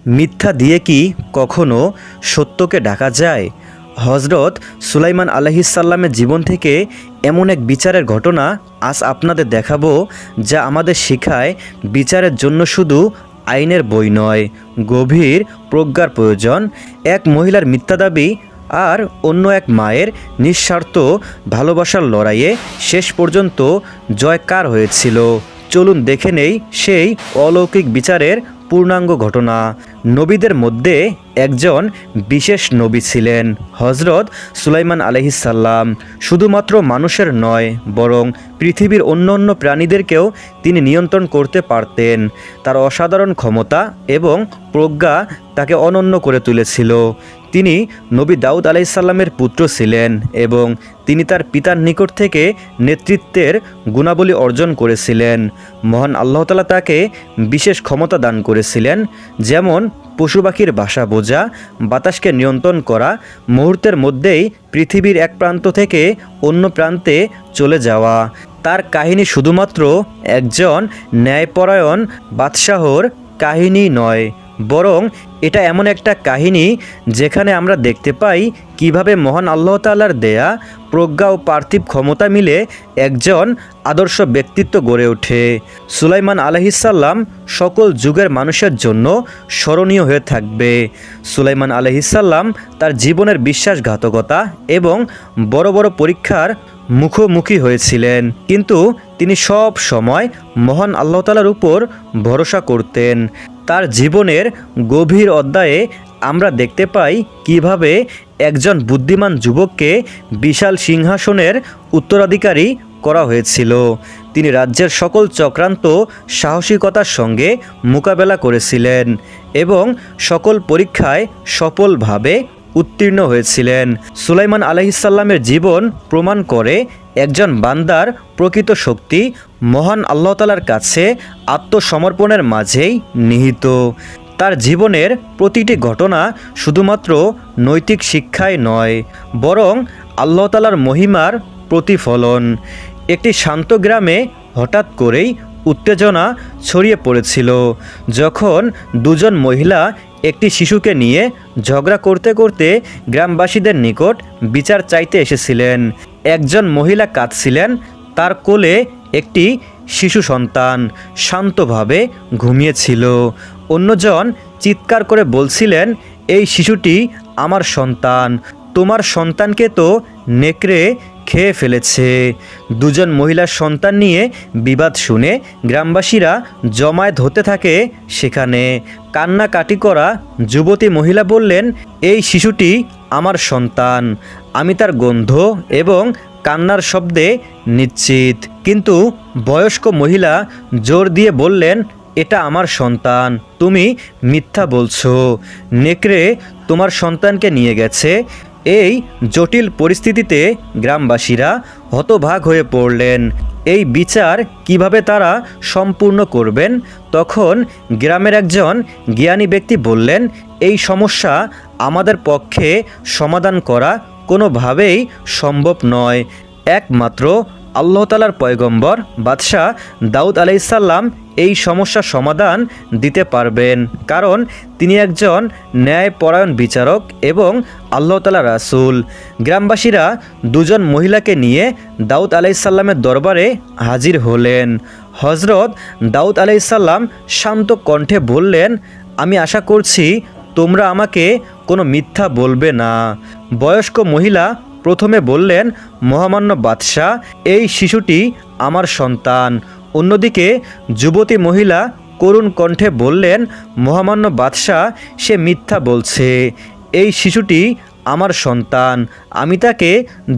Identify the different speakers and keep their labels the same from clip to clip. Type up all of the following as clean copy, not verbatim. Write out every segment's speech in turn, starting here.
Speaker 1: মিথ্যা দিয়ে কি কখনো সত্যকে ঢাকা যায়? হজরত সুলাইমান আলাইহিসসালামের জীবন থেকে এমন এক বিচারের ঘটনা আজ আপনাদের দেখাবো, যা আমাদের শেখায় বিচারের জন্য শুধু আইনের বই নয়, গভীর প্রজ্ঞার প্রয়োজন। এক মহিলার মিথ্যা দাবি আর অন্য এক মায়ের নিঃস্বার্থ ভালোবাসার লড়াইয়ে শেষ পর্যন্ত জয় কার হয়েছিল। চলুন দেখে নেই সেই অলৌকিক বিচারের পূর্ণাঙ্গ ঘটনা। নবীদের মধ্যে একজন বিশেষ নবী ছিলেন হজরত সুলাইমান আলাইহিসসালাম। শুধুমাত্র মানুষের নয়, বরং পৃথিবীর অন্য অন্য প্রাণীদেরকেও তিনি নিয়ন্ত্রণ করতে পারতেন। তার অসাধারণ ক্ষমতা এবং প্রজ্ঞা তাকে অনন্য করে তুলেছিল। তিনি নবী দাউদ আলাইহিসসালামের পুত্র ছিলেন এবং তিনি তার পিতার নিকট থেকে নেতৃত্বের গুণাবলী অর্জন করেছিলেন। মহান আল্লাহ তাআলা তাকে বিশেষ ক্ষমতা দান করেছিলেন, যেমন পশু পাখির ভাষা বোঝা, বাতাসকে নিয়ন্ত্রণ করা, মুহূর্তের মধ্যেই পৃথিবীর এক প্রান্ত থেকে অন্য প্রান্তে চলে যাওয়া। তার কাহিনী শুধুমাত্র একজন ন্যায়পরায়ণ বাদশাহর কাহিনী নয়, বরং এটা এমন একটা কাহিনী যেখানে আমরা দেখতে পাই কিভাবে মহান আল্লাহ তাআলার দেয়া প্রজ্ঞা ও পার্থিব ক্ষমতা মিলে একজন আদর্শ ব্যক্তিত্ব গড়ে ওঠে। সুলাইমান আলাইহিসসালাম সকল যুগের মানুষের জন্য স্মরণীয় হয়ে থাকবে। সুলাইমান আলাইহিসসালাম তার জীবনের বিশ্বাসঘাতকতা এবং বড় বড় পরীক্ষার মুখোমুখি হয়েছিলেন, কিন্তু তিনি সব সময় মহান আল্লাহ তাআলার উপর ভরসা করতেন। তার জীবনের গভীর অধ্যায়ে আমরা দেখতে পাই কিভাবে একজন বুদ্ধিমান যুবককে বিশাল সিংহাসনের উত্তরাধিকারী করা হয়েছিল। তিনি রাজ্যের সকল চক্রান্ত সাহসিকতার সঙ্গে মোকাবেলা করেছিলেন এবং সকল পরীক্ষায় সফলভাবে উত্তীর্ণ হয়েছিলেন। সুলাইমান আলাইহিসসালামের জীবন প্রমাণ করে একজন বান্দার প্রকৃত শক্তি মহান আল্লাহ তাআলার কাছে আত্মসমর্পণের মাঝেই নিহিত। তার জীবনের প্রতিটি ঘটনা শুধুমাত্র নৈতিক শিক্ষাই নয়, বরং আল্লাহ তাআলার মহিমার প্রতিফলন। একটি শান্ত গ্রামে হঠাৎ করেই উত্তেজনা ছড়িয়ে পড়েছিল, যখন দুজন মহিলা একটি শিশুকে নিয়ে ঝগড়া করতে করতে গ্রামবাসীদের নিকট বিচার চাইতে এসেছিলেন। একজন মহিলা কাঁদছিলেন, তার কোলে একটি শিশু সন্তান শান্তভাবে ঘুমিয়েছিল। অন্যজন চিৎকার করে বলছিলেন, এই শিশুটি আমার সন্তান, তোমার সন্তানকে তো নেকড়ে খেয়ে ফেলেছে। দুজন মহিলার সন্তান নিয়ে বিবাদ শুনে গ্রামবাসীরা জমায়েত হতে থাকে সেখানে। কান্নাকাটি করা যুবতী মহিলা বললেন, এই শিশুটি আমার সন্তান, আমি তার গন্ধ এবং কান্নার শব্দে নিশ্চিত। কিন্তু বয়স্ক মহিলা জোর দিয়ে বললেন, এটা আমার সন্তান, তুমি মিথ্যা বলছো, নেকড়ে তোমার সন্তানকে নিয়ে গেছে। এই জটিল পরিস্থিতিতে গ্রামবাসীরা হতবাক হয়ে পড়লেন। এই বিচার কিভাবে তারা সম্পূর্ণ করবেন? তখন গ্রামের একজন জ্ঞানী ব্যক্তি বললেন, এই সমস্যা আমাদের পক্ষে সমাধান করা কোনোভাবেই সম্ভব নয়। একমাত্র আল্লাহ তাআলার পয়গম্বর বাদশাহ দাউদ আলাইহিসসালাম এই সমস্যার সমাধান দিতে পারবেন, কারণ তিনি একজন ন্যায়পরায়ণ বিচারক এবং আল্লাহ তাআলার রাসূল। গ্রামবাসীরা দুজন মহিলাকে নিয়ে দাউদ আলাইহিসসালামের দরবারে হাজির হলেন। হজরত দাউদ আলাইহিসসালাম শান্ত কণ্ঠে বললেন, আমি আশা করছি তোমরা আমাকে কোনো মিথ্যা বলবে না। বয়স্ক মহিলা প্রথমে বললেন, মহামান্য বাদশাহ, এই শিশুটি আমার সন্তান। অন্যদিকে যুবতী মহিলা করুণ কণ্ঠে বললেন, মহামান্য বাদশাহ, সে মিথ্যা বলছে, এই শিশুটি আমার সন্তান, আমি তাকে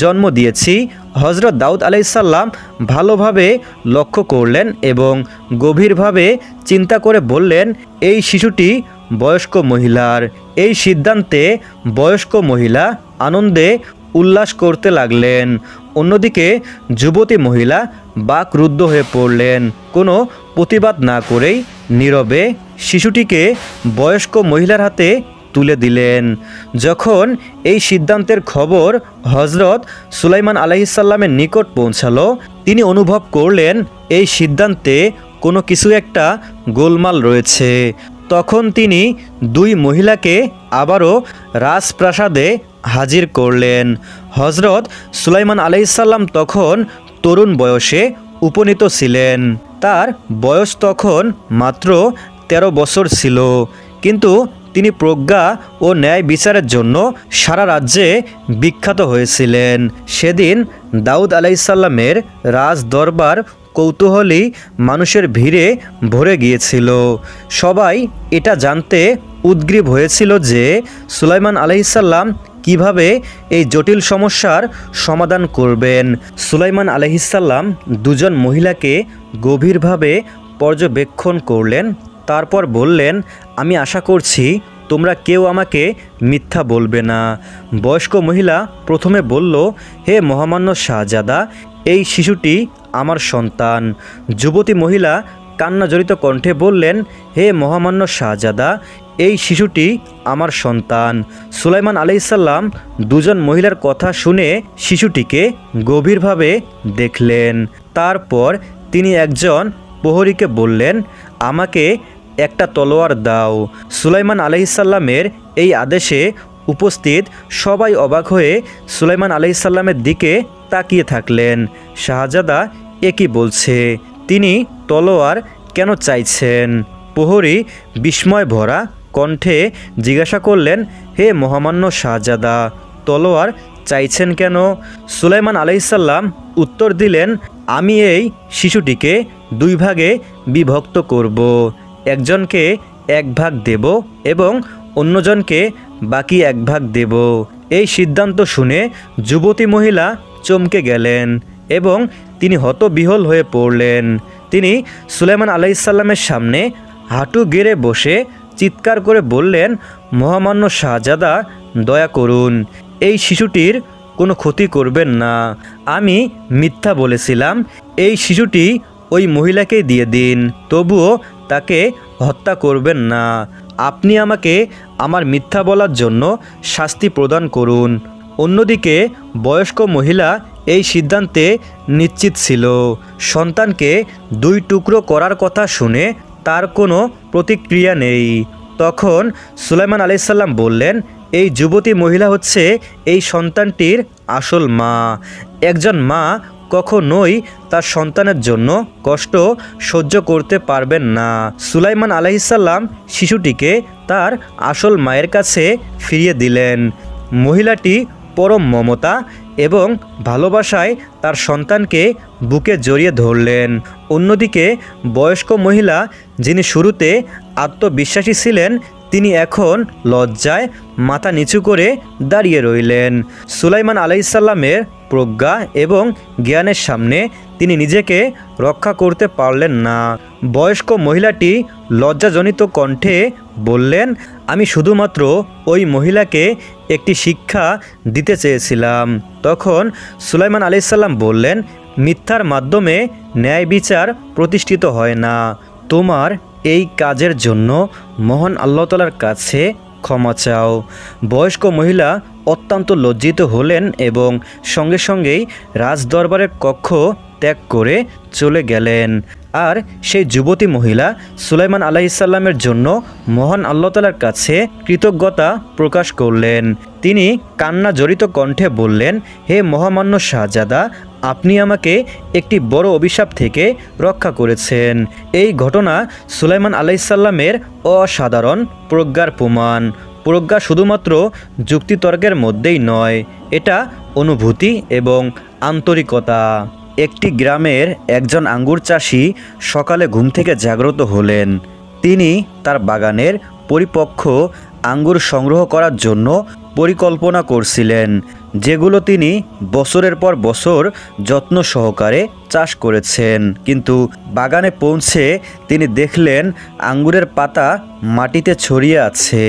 Speaker 1: জন্ম দিয়েছি। হজরত দাউদ আলাইহিসসালাম ভালোভাবে লক্ষ্য করলেন এবং গভীরভাবে চিন্তা করে বললেন, এই শিশুটি বয়স্ক মহিলার। এই সিদ্ধান্তে বয়স্ক মহিলা আনন্দে উল্লাস করতে লাগলেন। অন্যদিকে যুবতী মহিলা বাকরুদ্ধ হয়ে পড়লেন। কোনো প্রতিবাদ না করেই নীরবে শিশুটিকে বয়স্ক মহিলার হাতে তুলে দিলেন। যখন এই সিদ্ধান্তের খবর হজরত সুলাইমান আলাইহিসসালামের নিকট পৌঁছালো, তিনি অনুভব করলেন এই সিদ্ধান্তে কোনো কিছু একটা গোলমাল রয়েছে। তখন তিনি দুই মহিলাকে আবারও রাজপ্রাসাদে হাজির করলেন। হজরত সুলাইমান আলাইহিসসালাম তখন তরুণ বয়সে উপনীত ছিলেন। তার বয়স তখন মাত্র 13 বছর ছিল, কিন্তু তিনি প্রজ্ঞা ও ন্যায় বিচারের জন্য সারা রাজ্যে বিখ্যাত হয়েছিলেন। সেদিন দাউদ আলাইহিসসালামের রাজ দরবার কৌতূহলী মানুষের ভিড়ে ভরে গিয়েছিল। সবাই এটা জানতে উদগ্রীব হয়েছিল যে সুলাইমান আলাইহিসসালাম কিভাবে এই জটিল সমস্যার সমাধান করবেন। সুলাইমান আলাইহিসসালাম দুজন মহিলাকে গভীরভাবে পর্যবেক্ষণ করলেন। তারপর বললেন, আমি আশা করছি তোমরা কেউ আমাকে মিথ্যা বলবে না। বয়স্ক মহিলা প্রথমে বলল, হে মহামান্য শাহজাদা, এই শিশুটি আমার সন্তান। যুবতী মহিলা কান্নাজড়িত কণ্ঠে বললেন, হে মহামান্য শাহজাদা, এই শিশুটি আমার সন্তান। সুলাইমান আলাইহিসসালাম দুজন মহিলার কথা শুনে শিশুটিকে গভীরভাবে দেখলেন। তারপর তিনি একজন প্রহরীকে বললেন, আমাকে একটা তলোয়ার দাও। সুলাইমান আলাইহিসসালামের এই আদেশে উপস্থিত সবাই অবাক হয়ে সুলাইমান আলাইহিসসালামের দিকে তাকিয়ে থাকলেন। শাহজাদা এ কি বলছে? তিনি তলোয়ার কেন চাইছেন? প্রহরী বিস্ময় ভরা কণ্ঠে জিজ্ঞাসা করলেন, হে মহামান্য শাহজাদা, তলোয়ার চাইছেন কেন? সুলাইমান আলাইহিসসালাম উত্তর দিলেন, আমি এই শিশুটিকে দুই ভাগে বিভক্ত করব। একজনকে এক ভাগ দেব এবং অন্যজনকে বাকি এক ভাগ দেব। এই সিদ্ধান্ত শুনে যুবতী মহিলা চমকে গেলেন এবং তিনি হতবিহ্বল হয়ে পড়লেন। তিনি সুলাইমান আলাইহিসসালামের সামনে হাঁটু গেড়ে বসে চিৎকার করে বললেন, মহামান্য শাহজাদা, দয়া করুন, এই শিশুটির কোনো ক্ষতি করবেন না। আমি মিথ্যা বলেছিলাম। এই শিশুটি ওই মহিলাকে দিয়ে দিন, তবুও তাকে হত্যা করবেন না। আপনি আমাকে আমার মিথ্যা বলার জন্য শাস্তি প্রদান করুন। অন্যদিকে বয়স্ক মহিলা এই সিদ্ধান্তে নিশ্চিত ছিল। সন্তানকে দুই টুকরো করার কথা শুনে তার কোনো প্রতিক্রিয়া নেই। তখন সুলাইমান আলাইহিসসালাম বললেন, এই যুবতী মহিলা হচ্ছে এই সন্তানটির আসল মা। একজন মা কখনোই তার সন্তানের জন্য কষ্ট সহ্য করতে পারবেন না। সুলাইমান আলাইহিসসালাম শিশুটিকে তার আসল মায়ের কাছে ফিরিয়ে দিলেন। মহিলাটি পরম মমতা এবং ভালোবাসায় তার সন্তানকে বুকে জড়িয়ে ধরলেন। অন্যদিকে বয়স্ক মহিলা, যিনি শুরুতে আত্মবিশ্বাসী ছিলেন, তিনি এখন লজ্জায় মাথা নিচু করে দাঁড়িয়ে রইলেন। সুলাইমান আলাইহিসসালামের প্রজ্ঞা এবং জ্ঞানের সামনে তিনি নিজেকে রক্ষা করতে পারলেন না। বয়স্ক মহিলাটি লজ্জাজনিত কণ্ঠে বললেন, আমি শুধুমাত্র ওই মহিলাকে একটি শিক্ষা দিতে চেয়েছিলাম। তখন সুলাইমান আলাইহিসসালাম বললেন, মিথ্যার মাধ্যমে ন্যায় বিচার প্রতিষ্ঠিত হয় না। তোমার এই কাজের জন্য মহান আল্লাহ তাআলার কাছে ক্ষমা চাও। বয়স্ক মহিলা অত্যন্ত লজ্জিত হলেন এবং সঙ্গে সঙ্গেই রাজদরবারের কক্ষ ত্যাগ করে চলে গেলেন। আর সেই যুবতী মহিলা সুলাইমান আলাইহিসসালামের জন্য মহান আল্লাহ তাআলার কাছে কৃতজ্ঞতা প্রকাশ করলেন। তিনি কান্না জড়িত কণ্ঠে বললেন, হে মহামান্য শাহজাদা, আপনি আমাকে একটি বড় অভিশাপ থেকে রক্ষা করেছেন। এই ঘটনা সুলাইমান আলাইহিসসালামের অসাধারণ প্রজ্ঞার প্রমাণ। প্রজ্ঞা শুধুমাত্র যুক্তিতর্কের মধ্যেই নয়, এটা অনুভূতি এবং আন্তরিকতা। একটি গ্রামের একজন আঙ্গুর চাষি সকালে ঘুম থেকে জাগ্রত হলেন। তিনি তার বাগানের পরিপক্ক আঙ্গুর সংগ্রহ করার জন্য পরিকল্পনা করছিলেন, যেগুলো তিনি বছরের পর বছর যত্ন সহকারে চাষ করেছেন। কিন্তু বাগানে পৌঁছে তিনি দেখলেন আঙ্গুরের পাতা মাটিতে ছড়িয়ে আছে,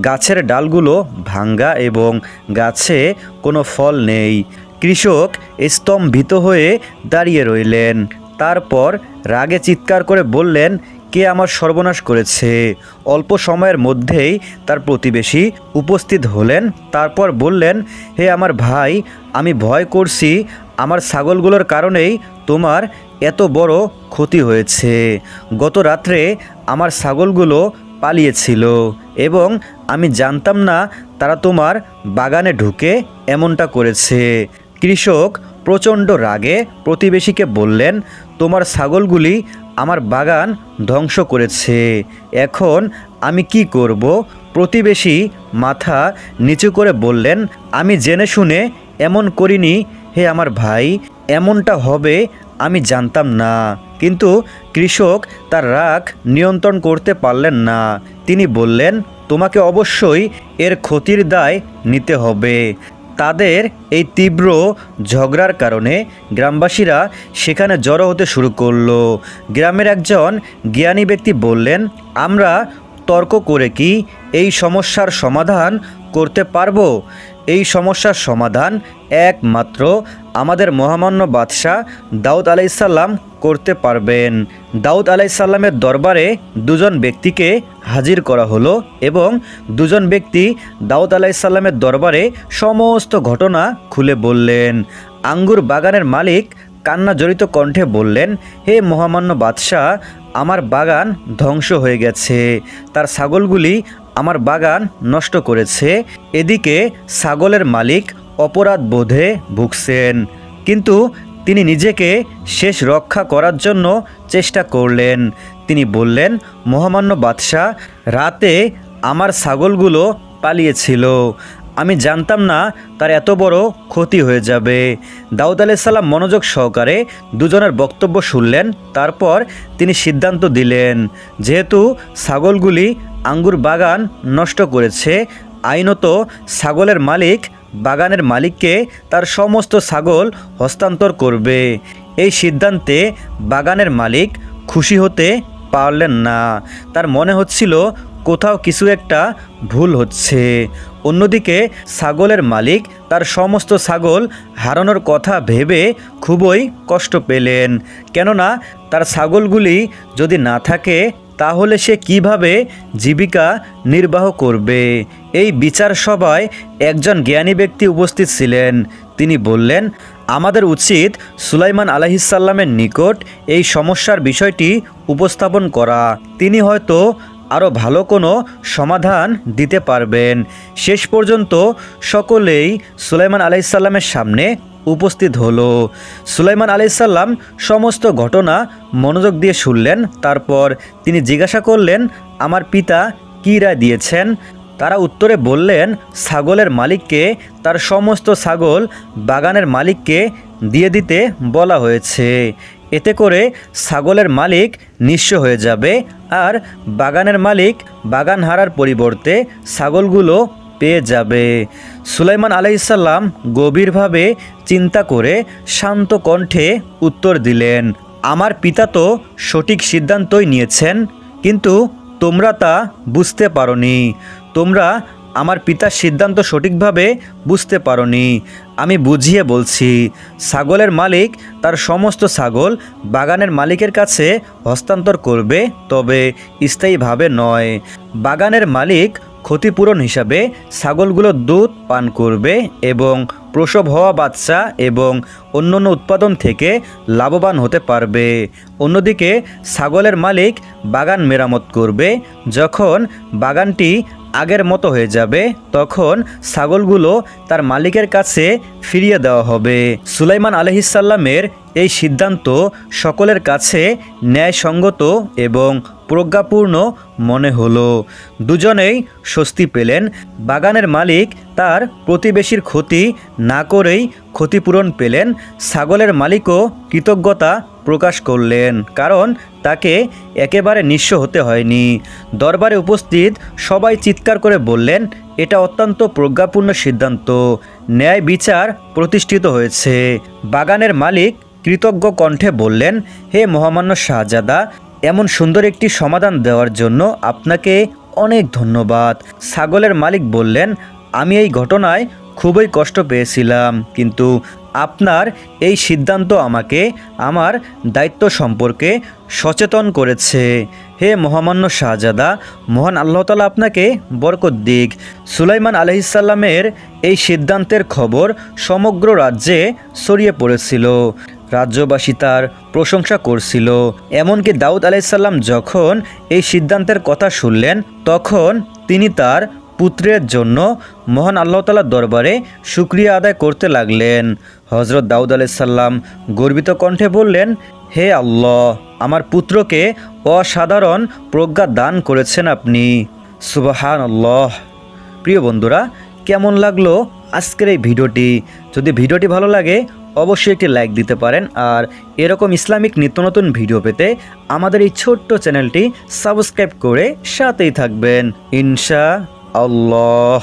Speaker 1: গাছের ডালগুলো ভাঙ্গা এবং গাছে কোনো ফল নেই। কৃষক স্তম্ভিত হয়ে দাঁড়িয়ে রইলেন। তারপর রাগে চিৎকার করে বললেন, কে আমার সর্বনাশ করেছে? অল্প সময়ের মধ্যেই তার প্রতিবেশী উপস্থিত হলেন। তারপর বললেন, হে আমার ভাই, আমি ভয় করছি আমার ছাগলগুলোর কারণেই তোমার এত বড় ক্ষতি হয়েছে। গত রাত্রে আমার ছাগলগুলো পালিয়েছিল এবং আমি জানতাম না তারা তোমার বাগানে ঢুকে এমনটা করেছে। কৃষক প্রচণ্ড রাগে প্রতিবেশীকে বললেন, তোমার ছাগলগুলি আমার বাগান ধ্বংস করেছে, এখন আমি কি করব? প্রতিবেশী মাথা নিচু করে বললেন, আমি জেনে শুনে এমন করিনি হে আমার ভাই, এমনটা হবে আমি জানতাম না। কিন্তু কৃষক তার রাগ নিয়ন্ত্রণ করতে পারলেন না। তিনি বললেন, তোমাকে অবশ্যই এর ক্ষতির দায় নিতে হবে। তাদের এই তীব্র ঝগড়ার কারণে গ্রামবাসীরা সেখানে জড়ো হতে শুরু করলো। গ্রামের একজন জ্ঞানী ব্যক্তি বললেন, আমরা তর্ক করে কি এই সমস্যার সমাধান করতে পারবো? এই সমস্যার সমাধান একমাত্র আমাদের মহামান্য বাদশাহ দাউদ আলাইসাল্লাম করতে পারবেন। দাউদ আলাইসাল্লামের দরবারে দুজন ব্যক্তিকে হাজির করা হলো এবং দুজন ব্যক্তি দাউদ আলাইসাল্লামের দরবারে সমস্ত ঘটনা খুলে বললেন। আঙ্গুর বাগানের মালিক কান্না জড়িত কণ্ঠে বললেন, হে মহামান্য বাদশাহ, আমার বাগান ধ্বংস হয়ে গেছে, তার ছাগলগুলি আমার বাগান নষ্ট করেছে। এদিকে ছাগলের মালিক অপরাধ বোধে ভুগছেন, কিন্তু তিনি নিজেকে শেষ রক্ষা করার জন্য চেষ্টা করলেন। তিনি বললেন, মহামান্য বাদশাহ, রাতে আমার ছাগলগুলো পালিয়েছিল, আমি জানতাম না তার এত বড় ক্ষতি হয়ে যাবে। দাউদ আলাইসাল্লাম মনোযোগ সহকারে দুজনের বক্তব্য শুনলেন। তারপর তিনি সিদ্ধান্ত দিলেন, যেহেতু ছাগলগুলি আঙ্গুর বাগান নষ্ট করেছে, আইনত ছাগলের মালিক বাগানের মালিককে তার সমস্ত ছাগল হস্তান্তর করবে। এই সিদ্ধান্তে বাগানের মালিক খুশি হতে পারলেন না। তার মনে হচ্ছিল কোথাও কিছু একটা ভুল হচ্ছে। অন্যদিকে ছাগলের মালিক তার সমস্ত ছাগল হারানোর কথা ভেবে খুবই কষ্ট পেলেন, কেননা তার ছাগলগুলি যদি না থাকে তাহলে সে কিভাবে জীবিকা নির্বাহ করবে। এই বিচার সভায় একজন জ্ঞানী ব্যক্তি উপস্থিত ছিলেন। তিনি বললেন, আমাদের উচিত সুলাইমান আলাইহিসসালামের নিকট এই সমস্যার বিষয়টি উপস্থাপন করা। তিনি হয়তো আরও ভালো কোনো সমাধান দিতে পারবেন। শেষ পর্যন্ত সকলেই সুলাইমান আলাইহিসসালামের সামনে উপস্থিত হলো। সুলাইমান আলাইহিসসালাম সমস্ত ঘটনা মনোযোগ দিয়ে শুনলেন। তারপর তিনি জিজ্ঞাসা করলেন, আমার পিতা কী রায় দিয়েছেন? তারা উত্তরে বললেন, ছাগলের মালিককে তার সমস্ত ছাগল বাগানের মালিককে দিয়ে দিতে বলা হয়েছে। এতে করে ছাগলের মালিক নিঃস্ব হয়ে যাবে আর বাগানের মালিক বাগান হারার পরিবর্তে ছাগলগুলো পেয়ে যাবে। সুলাইমান আলাইহিসসালাম গভীরভাবে চিন্তা করে শান্ত কণ্ঠে উত্তর দিলেন, আমার পিতা তো সঠিক সিদ্ধান্তই নিয়েছেন, কিন্তু তোমরা তা বুঝতে পারোনি। তোমরা আমার পিতার সিদ্ধান্ত সঠিকভাবে বুঝতে পারোনি। আমি বুঝিয়ে বলছি, ছাগলের মালিক তার সমস্ত ছাগল বাগানের মালিকের কাছে হস্তান্তর করবে, তবে স্থায়ীভাবে নয়। বাগানের মালিক ক্ষতিপূরণ হিসাবে ছাগলগুলো দুধ পান করবে এবং প্রসব হওয়া বাচ্চা এবং অন্যান্য উৎপাদন থেকে লাভবান হতে পারবে। অন্যদিকে ছাগলের মালিক বাগান মেরামত করবে। যখন বাগানটি আগের মতো হয়ে যাবে তখন ছাগলগুলো তার মালিকের কাছে ফিরিয়ে দেওয়া হবে। সুলাইমান আলাইহিসসালামের এই সিদ্ধান্ত সকলের কাছে ন্যায়সঙ্গত এবং প্রজ্ঞাপূর্ণ মনে হলো। দুজনেই স্বস্তি পেলেন। বাগানের মালিক তার প্রতিবেশীর ক্ষতি না করেই ক্ষতিপূরণ পেলেন। ছাগলের মালিকও কৃতজ্ঞতা প্রকাশ করলেন, কারণ তাকে একেবারে নিঃস্ব হতে হয়নি। দরবারে উপস্থিত সবাই চিৎকার করে বললেন, এটা অত্যন্ত প্রজ্ঞাপূর্ণ সিদ্ধান্ত, ন্যায় বিচার প্রতিষ্ঠিত হয়েছে। বাগানের মালিক কৃতজ্ঞ কণ্ঠে বললেন, হে মহামান্য শাহজাদা, এমন সুন্দর একটি সমাধান দেওয়ার জন্য আপনাকে অনেক ধন্যবাদ। ছাগলের মালিক বললেন, আমি এই ঘটনায় খুবই কষ্ট পেয়েছিলাম, কিন্তু আপনার এই সিদ্ধান্ত আমাকে আমার দায়িত্ব সম্পর্কে সচেতন করেছে। হে মহামান্য শাহজাদা, মহান আল্লাহ তাআলা আপনাকে বরকত দিক। সুলাইমান আলাইহিসসালামের এই সিদ্ধান্তের খবর সমগ্র রাজ্যে ছড়িয়ে পড়েছিল। রাজ্যবাসী তার প্রশংসা করছিল। এমনকি দাউদ আলাইসাল্লাম যখন এই সিদ্ধান্তের কথা শুনলেন, তখন তিনি তার পুত্রের জন্য মহান আল্লাহ তাআলার দরবারে শুকরিয়া আদায় করতে লাগলেন। হজরত দাউদ আলাইসাল্লাম গর্বিত কণ্ঠে বললেন, হে আল্লাহ, আমার পুত্রকে অসাধারণ প্রজ্ঞা দান করেছেন আপনি। সুবহানাল্লাহ। প্রিয় বন্ধুরা, কেমন লাগলো আজকের এই ভিডিওটি? যদি ভিডিওটি ভালো লাগে অবশ্যই একটি লাইক দিতে পারেন, আর এরকম ইসলামিক নিত্য নতুন ভিডিও পেতে আমাদের এই ছোট্ট চ্যানেলটি সাবস্ক্রাইব করে সাথেই থাকবেন ইনশাআল্লাহ।